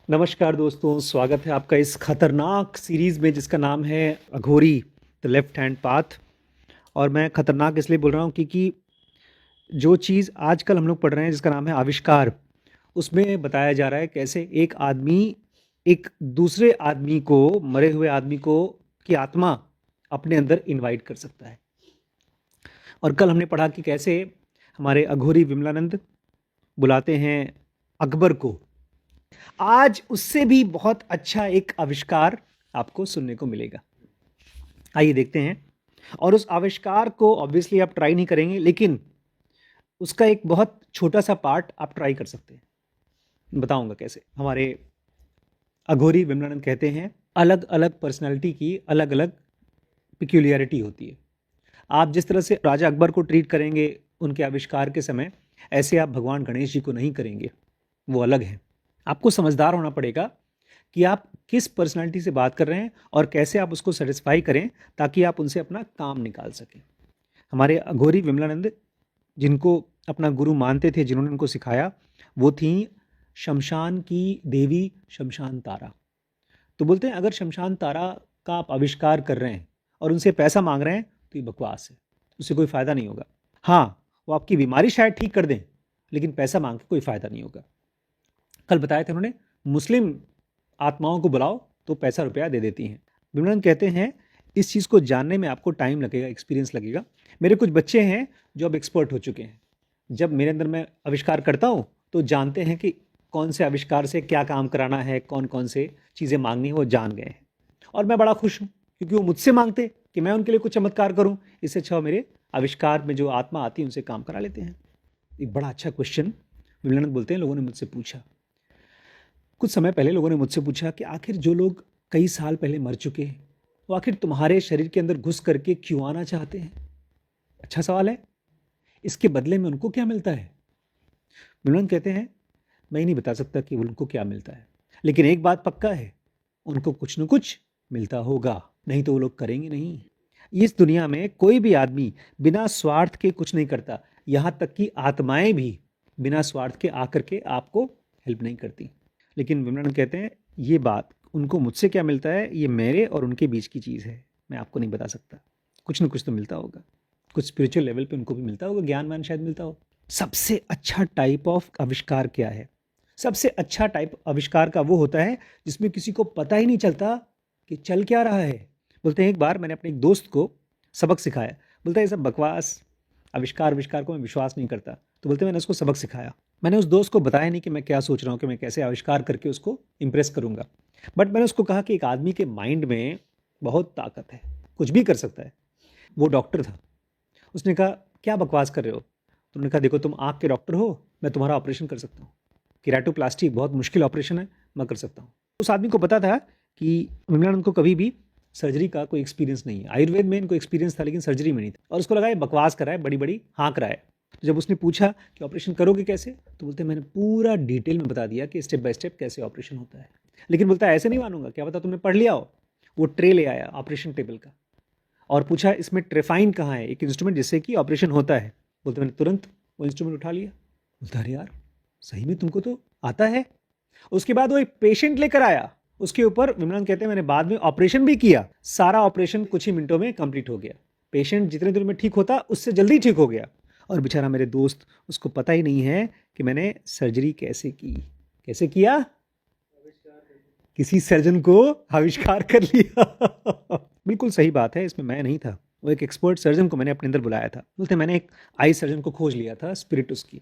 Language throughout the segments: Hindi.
नमस्कार दोस्तों, स्वागत है आपका इस खतरनाक सीरीज़ में जिसका नाम है अघोरी द लेफ्ट हैंड पाथ। और मैं खतरनाक इसलिए बोल रहा हूँ क्योंकि जो चीज़ आजकल हम लोग पढ़ रहे हैं जिसका नाम है आविष्कार, उसमें बताया जा रहा है कैसे एक आदमी एक दूसरे आदमी को, मरे हुए आदमी को की आत्मा अपने अंदर इनवाइट कर सकता है। और कल हमने पढ़ा कि कैसे हमारे अघोरी विमलानंद बुलाते हैं अकबर को। आज उससे भी बहुत अच्छा एक आविष्कार आपको सुनने को मिलेगा। आइए देखते हैं। और उस आविष्कार को ऑब्वियसली आप ट्राई नहीं करेंगे, लेकिन उसका एक बहुत छोटा सा पार्ट आप ट्राई कर सकते हैं। बताऊंगा कैसे। हमारे अघोरी विमलानंद कहते हैं अलग अलग पर्सनालिटी की अलग अलग पिक्यूलियरिटी होती है। आप जिस तरह से राजा अकबर को ट्रीट करेंगे उनके आविष्कार के समय, ऐसे आप भगवान गणेश जी को नहीं करेंगे, वो अलग हैं। आपको समझदार होना पड़ेगा कि आप किस पर्सनालिटी से बात कर रहे हैं और कैसे आप उसको सेटिस्फाई करें ताकि आप उनसे अपना काम निकाल सकें। हमारे अघोरी विमलानंद जिनको अपना गुरु मानते थे, जिन्होंने उनको सिखाया, वो थी शमशान की देवी शमशान तारा। तो बोलते हैं अगर शमशान तारा का आप आविष्कार कर रहे हैं और उनसे पैसा मांग रहे हैं तो ये बकवास है, उससे कोई फ़ायदा नहीं होगा। हाँ, वो आपकी बीमारी शायद ठीक कर दें, लेकिन पैसा मांग के कोई फ़ायदा नहीं होगा। कल बताया था उन्होंने, मुस्लिम आत्माओं को बुलाओ तो पैसा रुपया दे देती हैं। विमलन कहते हैं इस चीज़ को जानने में आपको टाइम लगेगा, एक्सपीरियंस लगेगा। मेरे कुछ बच्चे हैं जो अब एक्सपर्ट हो चुके हैं। जब मेरे अंदर मैं आविष्कार करता हूँ तो जानते हैं कि कौन से आविष्कार से क्या काम कराना है, कौन कौन से चीज़ें मांगनी है, वो जान गए हैं। और मैं बड़ा खुश हूँ क्योंकि वो मुझसे मांगते कि मैं उनके लिए कुछ चमत्कार करूँ। इससे अच्छा मेरे आविष्कार में जो आत्मा आती है उनसे काम करा लेते हैं। एक बड़ा अच्छा क्वेश्चन विमलानंद बोलते हैं लोगों ने मुझसे पूछा। कुछ समय पहले लोगों ने मुझसे पूछा कि आखिर जो लोग कई साल पहले मर चुके हैं वो आखिर तुम्हारे शरीर के अंदर घुस करके क्यों आना चाहते हैं। अच्छा सवाल है। इसके बदले में उनको क्या मिलता है। विमलन कहते हैं मैं ही नहीं बता सकता कि उनको क्या मिलता है, लेकिन एक बात पक्का है, उनको कुछ न कुछ मिलता होगा, नहीं तो वो लोग करेंगे नहीं। इस दुनिया में कोई भी आदमी बिना स्वार्थ के कुछ नहीं करता, यहाँ तक कि आत्माएं भी बिना स्वार्थ के आकर के आपको हेल्प नहीं करती। लेकिन विमलानंद कहते हैं ये बात उनको मुझसे क्या मिलता है, ये मेरे और उनके बीच की चीज़ है, मैं आपको नहीं बता सकता। कुछ ना कुछ तो मिलता होगा, कुछ स्पिरिचुअल लेवल पे उनको भी मिलता होगा, ज्ञान मान शायद मिलता हो। सबसे अच्छा टाइप ऑफ आविष्कार क्या है। सबसे अच्छा टाइप आविष्कार का वो होता है जिसमें किसी को पता ही नहीं चलता कि चल क्या रहा है। बोलते हैं एक बार मैंने अपने एक दोस्त को सबक सिखाया। बोलता है ये सब बकवास, आविष्कार को मैं विश्वास नहीं करता। तो बोलते मैंने उसको सबक सिखाया। मैंने उस दोस्त को बताया नहीं कि मैं क्या सोच रहा हूँ, कि मैं कैसे आविष्कार करके उसको इम्प्रेस करूँगा, बट मैंने उसको कहा कि एक आदमी के माइंड में बहुत ताकत है, कुछ भी कर सकता है। वो डॉक्टर था। उसने कहा क्या बकवास कर रहे हो। तो उन्होंने कहा देखो तुम आँख के डॉक्टर हो, मैं तुम्हारा ऑपरेशन कर सकता हूँ। केराटोप्लास्टी बहुत मुश्किल ऑपरेशन है, मैं कर सकता हूँ। उस आदमी को पता था कि विमलानंद को कभी भी सर्जरी का कोई एक्सपीरियंस नहीं है। आयुर्वेद में इनको एक्सपीरियंस था लेकिन सर्जरी में नहीं था, और उसको लगा ये बकवास कर रहा है, बड़ी बड़ी हाँक रहा है। तो जब उसने पूछा कि ऑपरेशन करोगे कैसे, तो बोलते मैंने पूरा डिटेल में बता दिया कि स्टेप बाय स्टेप कैसे ऑपरेशन होता है। लेकिन बोलता है ऐसे नहीं मानूंगा, क्या पता तुमने पढ़ लिया हो। वो ट्रे ले आया ऑपरेशन टेबल का और पूछा इसमें ट्रेफाइन कहाँ है, एक इंस्ट्रूमेंट जिससे कि ऑपरेशन होता है। बोलते मैंने तुरंत वो इंस्ट्रूमेंट उठा लिया। बोलता अरे यार सही में तुमको तो आता है। उसके बाद वो एक पेशेंट लेकर आया, उसके ऊपर विमलानंद कहते हैं मैंने बाद में ऑपरेशन भी किया। सारा ऑपरेशन कुछ ही मिनटों में कंप्लीट हो गया। पेशेंट जितने देर में ठीक होता उससे जल्दी ठीक हो गया। और बेचारा मेरे दोस्त, उसको पता ही नहीं है कि मैंने सर्जरी कैसे की। कैसे किया, किसी सर्जन को आविष्कार कर लिया। बिल्कुल सही बात है, इसमें मैं नहीं था, वो एक एक्सपर्ट सर्जन को मैंने अपने अंदर बुलाया था। बोलते मैंने एक आई सर्जन को खोज लिया था, स्पिरिट उसकी,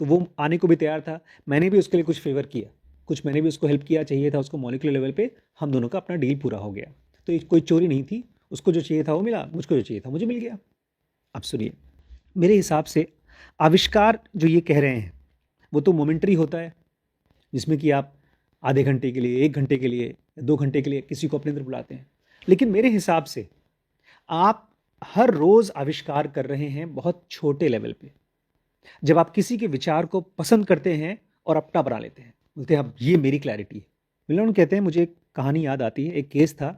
तो वो आने को भी तैयार था। मैंने भी उसके लिए कुछ फेवर किया, कुछ मैंने भी उसको हेल्प किया, चाहिए था उसको मॉलिक्यूलर लेवल पे। हम दोनों का अपना डील पूरा हो गया। तो कोई चोरी नहीं थी, उसको जो चाहिए था वो मिला, मुझको जो चाहिए था मुझे मिल गया। अब सुनिए, मेरे हिसाब से आविष्कार जो ये कह रहे हैं वो तो मोमेंटरी होता है, जिसमें कि आप आधे घंटे के लिए, 1 घंटे के लिए, 2 घंटे के लिए किसी को अपने अंदर बुलाते हैं। लेकिन मेरे हिसाब से आप हर रोज़ आविष्कार कर रहे हैं बहुत छोटे लेवल पे, जब आप किसी के विचार को पसंद करते हैं और अपना बना लेते हैं। बोलते हैं अब ये मेरी क्लैरिटी है। मिलन कहते हैं मुझे एक कहानी याद आती है। एक केस था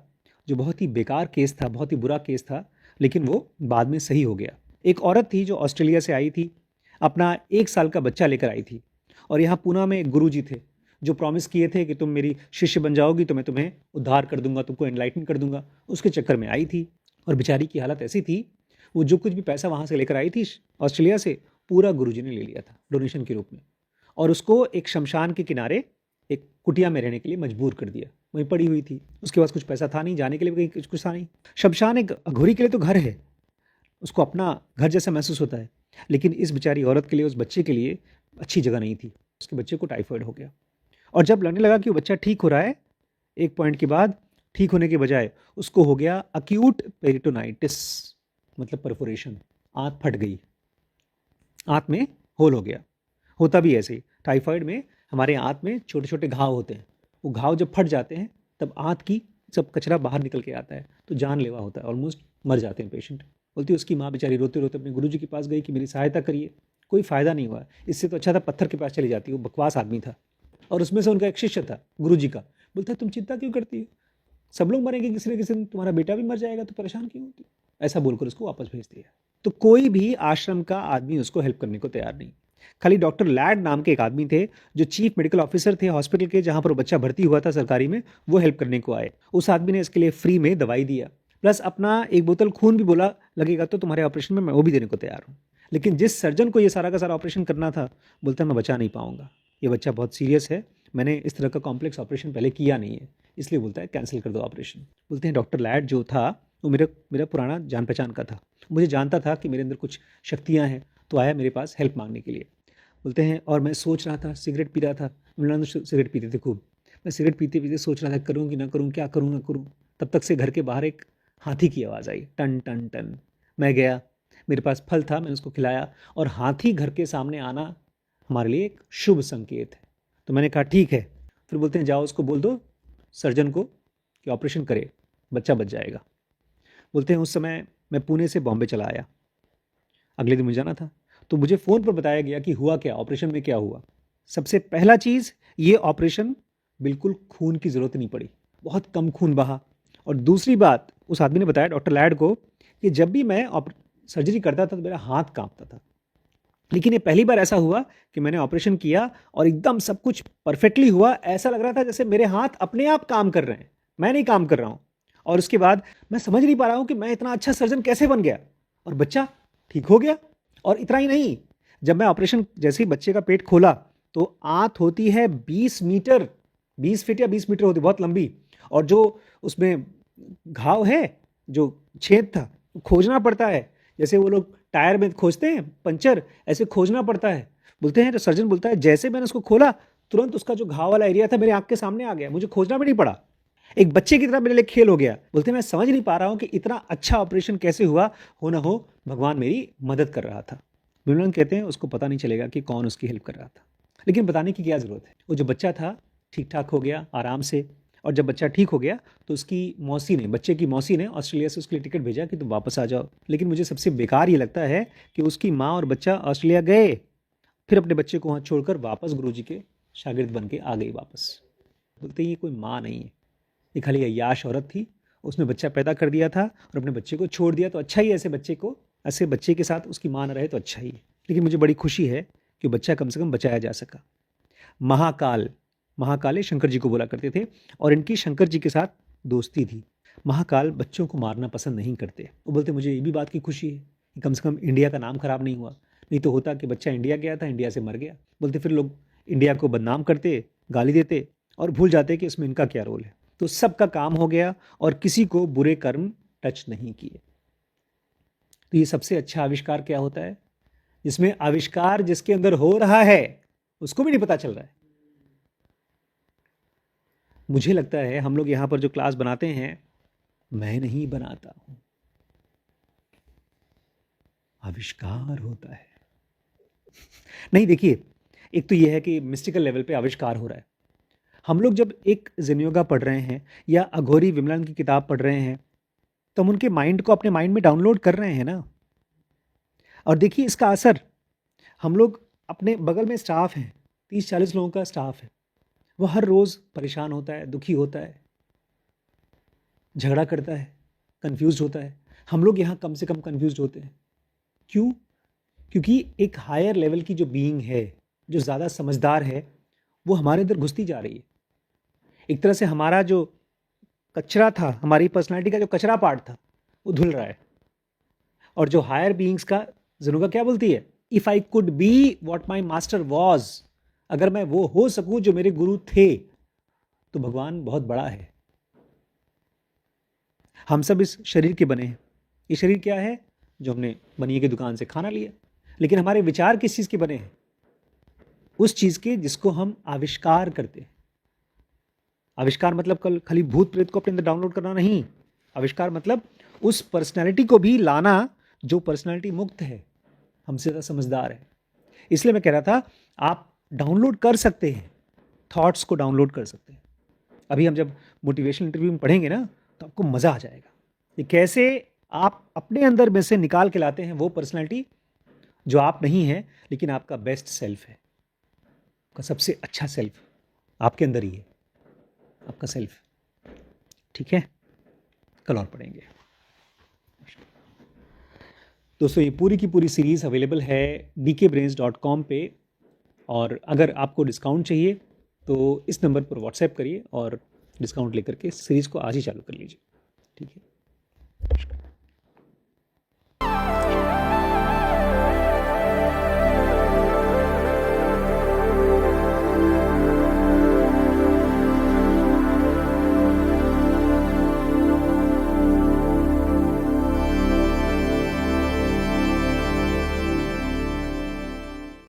जो बहुत ही बेकार केस था, बहुत ही बुरा केस था, लेकिन वो बाद में सही हो गया। एक औरत थी जो ऑस्ट्रेलिया से आई थी, अपना 1 साल का बच्चा लेकर आई थी, और यहाँ पूना में एक गुरु जी थे जो प्रॉमिस किए थे कि तुम मेरी शिष्य बन जाओगी तो मैं तुम्हें उद्धार कर दूंगा, तुमको एनलाइटन कर दूंगा, उसके चक्कर में आई थी। और बेचारी की हालत ऐसी थी, वो जो कुछ भी पैसा वहाँ से लेकर आई थी ऑस्ट्रेलिया से, पूरा गुरुजी ने ले लिया था डोनेशन के रूप में, और उसको एक शमशान के किनारे एक कुटिया में रहने के लिए मजबूर कर दिया। वहीं पड़ी हुई थी, उसके पास कुछ पैसा था नहीं, जाने के लिए भी कहीं कुछ था नहीं। शमशान एक अघोरी के लिए तो घर है, उसको अपना घर जैसा महसूस होता है, लेकिन इस बेचारी औरत के लिए, उस बच्चे के लिए अच्छी जगह नहीं थी। उसके बच्चे को टाइफाइड हो गया, और जब लगने लगा कि वो बच्चा ठीक हो रहा है, एक पॉइंट के बाद ठीक होने के बजाय उसको हो गया अक्यूट पेरिटोनाइटिस, मतलब परफोरेशन, आंत फट गई, आंत में होल हो गया। होता भी ऐसे ही, टाइफाइड में हमारे आंत में छोटे छोटे घाव होते हैं, वो घाव जब फट जाते हैं तब आंत की सब कचरा बाहर निकल के आता है, तो जानलेवा होता है, ऑलमोस्ट मर जाते हैं पेशेंट। बोलती है उसकी माँ बेचारी रोते रोते अपने गुरुजी के पास गई कि मेरी सहायता करिए, कोई फ़ायदा नहीं हुआ, इससे तो अच्छा था पत्थर के पास चली जाती। वो बकवास आदमी था, और उसमें से उनका एक शिष्य था गुरुजी का, बोलता है तुम चिंता क्यों करती हो, सब लोग मरेंगे किसी न किसी दिन, तुम्हारा बेटा भी मर जाएगा तो परेशान क्यों होती, ऐसा बोलकर उसको वापस भेज दिया। तो कोई भी आश्रम का आदमी उसको हेल्प करने को तैयार नहीं। खाली डॉक्टर लैड नाम के एक आदमी थे, जो चीफ मेडिकल ऑफिसर थे हॉस्पिटल के जहां पर वो बच्चा भर्ती हुआ था सरकारी में, वो हेल्प करने को आए। उस आदमी ने इसके लिए फ्री में दवाई दिया, प्लस अपना एक बोतल खून भी बोला लगेगा तो तुम्हारे ऑपरेशन में मैं वो भी देने को तैयार हूँ। लेकिन जिस सर्जन को ये सारा का सारा ऑपरेशन करना था, बोलता मैं बचा नहीं पाऊंगा, ये बच्चा बहुत सीरियस है, मैंने इस तरह का कॉम्प्लेक्स ऑपरेशन पहले किया नहीं है, इसलिए बोलता है कैंसिल कर दो ऑपरेशन। बोलते हैं डॉक्टर लैड जो था वो मेरा मेरा पुराना जान पहचान का था, मुझे जानता था कि मेरे अंदर कुछ शक्तियाँ हैं, तो आया मेरे पास हेल्प मांगने के लिए। बोलते हैं और मैं सोच रहा था, सिगरेट पी रहा था, मिलान सिगरेट पीते थे खूब, मैं सिगरेट पीते पीते सोच रहा था करूँ कि ना करूँ, क्या करूँ ना करूँ, तब तक से घर के बाहर एक हाथी की आवाज़ आई, टन टन टन। मैं गया, मेरे पास फल था, मैंने उसको खिलाया, और हाथी घर के सामने आना हमारे लिए एक शुभ संकेत है। तो मैंने कहा ठीक है। फिर बोलते हैं जाओ उसको बोल दो सर्जन को कि ऑपरेशन करे, बच्चा बच जाएगा। बोलते हैं उस समय मैं पुणे से बॉम्बे चला आया, अगले दिन मुझे जाना था, तो मुझे फ़ोन पर बताया गया कि हुआ क्या, ऑपरेशन में क्या हुआ। सबसे पहला चीज़, ये ऑपरेशन बिल्कुल खून की ज़रूरत नहीं पड़ी, बहुत कम खून बहा। और दूसरी बात, उस आदमी ने बताया डॉक्टर लैड को कि जब भी मैं सर्जरी करता था तो मेरा हाथ कांपता था, लेकिन ये पहली बार ऐसा हुआ कि मैंने ऑपरेशन किया और एकदम सब कुछ परफेक्टली हुआ, ऐसा लग रहा था जैसे मेरे हाथ अपने आप काम कर रहे हैं, मैं नहीं काम कर रहा हूँ। और उसके बाद मैं समझ नहीं पा रहा हूँ कि मैं इतना अच्छा सर्जन कैसे बन गया, और बच्चा ठीक हो गया। और इतना ही नहीं, जब मैं ऑपरेशन जैसे ही बच्चे का पेट खोला तो आंत होती है 20 मीटर, 20 फीट या 20 मीटर होती, बहुत लंबी, और जो उसमें घाव है, जो छेद था, खोजना पड़ता है, जैसे वो लोग टायर में खोजते हैं पंचर, ऐसे खोजना पड़ता है। बोलते हैं तो सर्जन बोलता है जैसे मैंने उसको खोला, तुरंत उसका जो घाव वाला एरिया था मेरे आंख के सामने आ गया, मुझे खोजना भी नहीं पड़ा, एक बच्चे की तरह मेरे लिए खेल हो गया। बोलते हैं मैं समझ नहीं पा रहा हूँ कि इतना अच्छा ऑपरेशन कैसे हुआ, हो ना हो भगवान मेरी मदद कर रहा था। बिमलन कहते हैं उसको पता नहीं चलेगा कि कौन उसकी हेल्प कर रहा था, लेकिन बताने की क्या ज़रूरत है। वो जो बच्चा था ठीक ठाक हो गया आराम से, और जब बच्चा ठीक हो गया तो उसकी मौसी ने, बच्चे की मौसी ने ऑस्ट्रेलिया से उसके लिए टिकट भेजा कि तुम वापस आ जाओ। लेकिन मुझे सबसे बेकार ये लगता है कि उसकी माँ और बच्चा ऑस्ट्रेलिया गए, फिर अपने बच्चे को वहाँ छोड़कर वापस गुरुजी के शागिर्द बन के आ गई वापस। बोलते हैं ये कोई माँ नहीं है, ये खाली अय्याश औरत थी, उसने बच्चा पैदा कर दिया था और अपने बच्चे को छोड़ दिया, तो अच्छा ही है, ऐसे बच्चे के साथ उसकी माँ न रहे तो अच्छा ही है। लेकिन मुझे बड़ी खुशी है कि बच्चा कम से कम बचाया जा सका। महाकाल, महाकाले शंकर जी को बोला करते थे, और इनकी शंकर जी के साथ दोस्ती थी। महाकाल बच्चों को मारना पसंद नहीं करते। वो बोलते मुझे ये भी बात की खुशी है कि कम से कम इंडिया का नाम खराब नहीं हुआ, नहीं तो होता कि बच्चा इंडिया गया था, इंडिया से मर गया। बोलते फिर लोग इंडिया को बदनाम करते, गाली देते, और भूल जाते कि इसमें इनका क्या रोल है। तो सबका काम हो गया और किसी को बुरे कर्म टच नहीं किए। तो ये सबसे अच्छा आविष्कार क्या होता है, जिसमें आविष्कार जिसके अंदर हो रहा है उसको भी नहीं पता चल रहा है। मुझे लगता है हम लोग यहां पर जो क्लास बनाते हैं, मैं नहीं बनाता हूं, आविष्कार होता है। नहीं देखिए, एक तो यह है कि मिस्टिकल लेवल पे आविष्कार हो रहा है। हम लोग जब एक जिन योगा पढ़ रहे हैं या अघोरी विमलन की किताब पढ़ रहे हैं, तो हम उनके माइंड को अपने माइंड में डाउनलोड कर रहे हैं ना। और देखिए इसका असर, हम लोग अपने बगल में स्टाफ हैं, 30-40 लोगों का स्टाफ है, वो हर रोज़ परेशान होता है, दुखी होता है, झगड़ा करता है, कंफ्यूज होता है। हम लोग यहाँ कम से कम कंफ्यूज होते हैं। क्यों? क्योंकि एक हायर लेवल की जो बीइंग है, जो ज़्यादा समझदार है, वो हमारे अंदर घुसती जा रही है। एक तरह से हमारा जो कचरा था, हमारी पर्सनालिटी का जो कचरा पार्ट था, वो धुल रहा है। और जो हायर बीइंग्स का जरूरत क्या बोलती है, if I could be what my master was, अगर मैं वो हो सकूं जो मेरे गुरु थे, तो भगवान बहुत बड़ा है। हम सब इस शरीर के बने हैं। ये शरीर क्या है, जो हमने बनिए की दुकान से खाना लिया, लेकिन हमारे विचार किस चीज के बने हैं, उस चीज के जिसको हम आविष्कार करते हैं। आविष्कार मतलब कल खाली भूत प्रेत को अपने अंदर डाउनलोड करना नहीं, आविष्कार मतलब उस पर्सनैलिटी को भी लाना जो पर्सनैलिटी मुक्त है, हमसे ज़्यादा समझदार है। इसलिए मैं कह रहा था आप डाउनलोड कर सकते हैं, थॉट्स को डाउनलोड कर सकते हैं। अभी हम जब मोटिवेशनल इंटरव्यू में पढ़ेंगे ना, तो आपको मज़ा आ जाएगा कि कैसे आप अपने अंदर में से निकाल के लाते हैं वो पर्सनैलिटी जो आप नहीं है, लेकिन आपका बेस्ट सेल्फ है, आपका सबसे अच्छा सेल्फ आपके अंदर ही है, आपका सेल्फ। ठीक है, कल और पढ़ेंगे। दोस्तों ये पूरी की पूरी सीरीज़ अवेलेबल है dkbrains.com पे, और अगर आपको डिस्काउंट चाहिए तो इस नंबर पर व्हाट्सएप करिए और डिस्काउंट लेकर के सीरीज़ को आज ही चालू कर लीजिए। ठीक है।